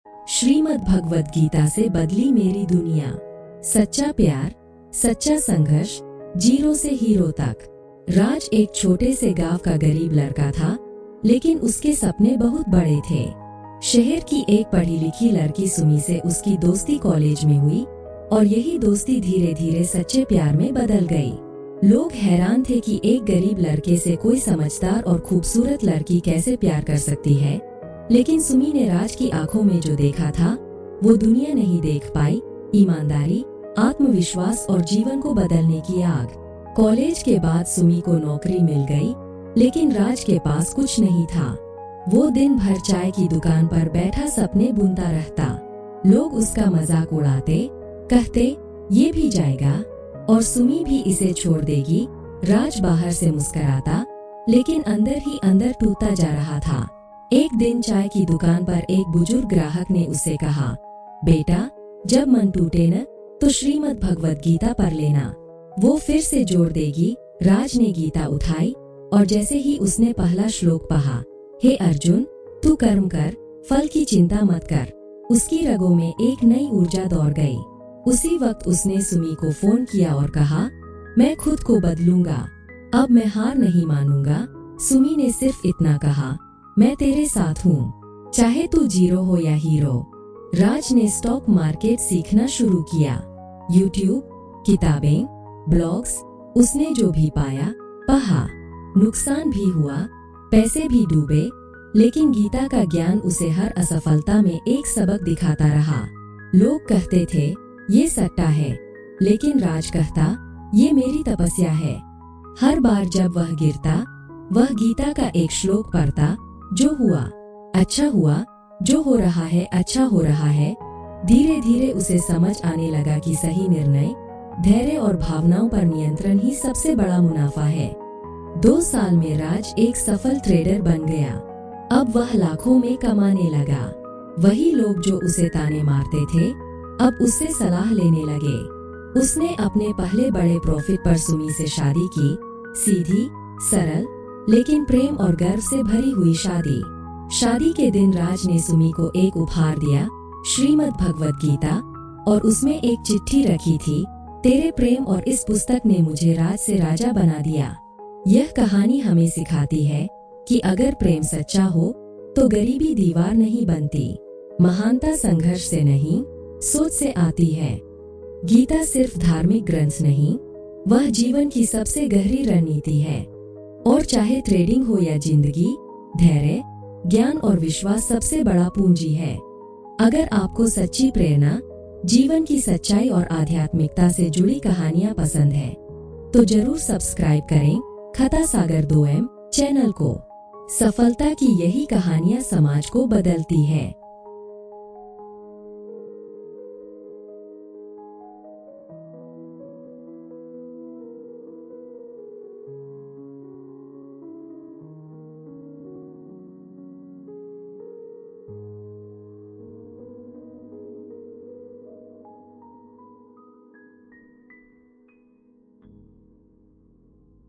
श्रीमद् भगवद गीता से बदली मेरी दुनिया। सच्चा प्यार, सच्चा संघर्ष, जीरो से हीरो तक। राज एक छोटे से गांव का गरीब लड़का था, लेकिन उसके सपने बहुत बड़े थे। शहर की एक पढ़ी लिखी लड़की सुमी से उसकी दोस्ती कॉलेज में हुई और यही दोस्ती धीरे धीरे सच्चे प्यार में बदल गई। लोग हैरान थे कि एक गरीब लड़के से कोई समझदार और खूबसूरत लड़की कैसे प्यार कर सकती है, लेकिन सुमी ने राज की आंखों में जो देखा था वो दुनिया नहीं देख पाई। ईमानदारी, आत्मविश्वास और जीवन को बदलने की आग। कॉलेज के बाद सुमी को नौकरी मिल गई, लेकिन राज के पास कुछ नहीं था। वो दिन भर चाय की दुकान पर बैठा सपने बुनता रहता। लोग उसका मजाक उड़ाते, कहते ये भी जाएगा और सुमी भी इसे छोड़ देगी। राज बाहर से मुस्कुराता, लेकिन अंदर ही अंदर टूटता जा रहा था। एक दिन चाय की दुकान पर एक बुजुर्ग ग्राहक ने उससे कहा, बेटा जब मन टूटे न तो श्रीमद् भगवद गीता पढ़ लेना, वो फिर से जोड़ देगी। राज ने गीता उठाई और जैसे ही उसने पहला श्लोक पढ़ा, हे अर्जुन तू कर्म कर, फल की चिंता मत कर, उसकी रगों में एक नई ऊर्जा दौड़ गई। उसी वक्त उसने सुमी को फोन किया और कहा, मैं खुद को बदलूंगा, अब मैं हार नहीं मानूंगा। सुमी ने सिर्फ इतना कहा, मैं तेरे साथ हूँ, चाहे तू जीरो हो या हीरो। राज ने स्टॉक मार्केट सीखना शुरू किया। यूट्यूब, किताबें, ब्लॉग्स, उसने जो भी पाया पढ़ा। नुकसान भी हुआ, पैसे भी डूबे, लेकिन गीता का ज्ञान उसे हर असफलता में एक सबक दिखाता रहा। लोग कहते थे ये सट्टा है, लेकिन राज कहता ये मेरी तपस्या है। हर बार जब वह गिरता, वह गीता का एक श्लोक पढ़ता, जो हुआ अच्छा हुआ, जो हो रहा है अच्छा हो रहा है। धीरे धीरे उसे समझ आने लगा कि सही निर्णय, धैर्य और भावनाओं पर नियंत्रण ही सबसे बड़ा मुनाफा है। 2 साल में राज एक सफल ट्रेडर बन गया। अब वह लाखों में कमाने लगा। वही लोग जो उसे ताने मारते थे, अब उससे सलाह लेने लगे। उसने अपने पहले बड़े प्रॉफिट पर सुमी से शादी की। सीधी, सरल, लेकिन प्रेम और गर्व से भरी हुई शादी। शादी के दिन राज ने सुमी को एक उपहार दिया, श्रीमद् भगवद गीता, और उसमें एक चिट्ठी रखी थी, तेरे प्रेम और इस पुस्तक ने मुझे राज से राजा बना दिया। यह कहानी हमें सिखाती है कि अगर प्रेम सच्चा हो तो गरीबी दीवार नहीं बनती। महानता संघर्ष से नहीं, सोच से आती है। गीता सिर्फ धार्मिक ग्रंथ नहीं, वह जीवन की सबसे गहरी रणनीति है। और चाहे ट्रेडिंग हो या जिंदगी, धैर्य, ज्ञान और विश्वास सबसे बड़ा पूंजी है। अगर आपको सच्ची प्रेरणा, जीवन की सच्चाई और आध्यात्मिकता से जुड़ी कहानियाँ पसंद है तो जरूर सब्सक्राइब करें कथा सागर 2M चैनल को। सफलता की यही कहानियाँ समाज को बदलती है।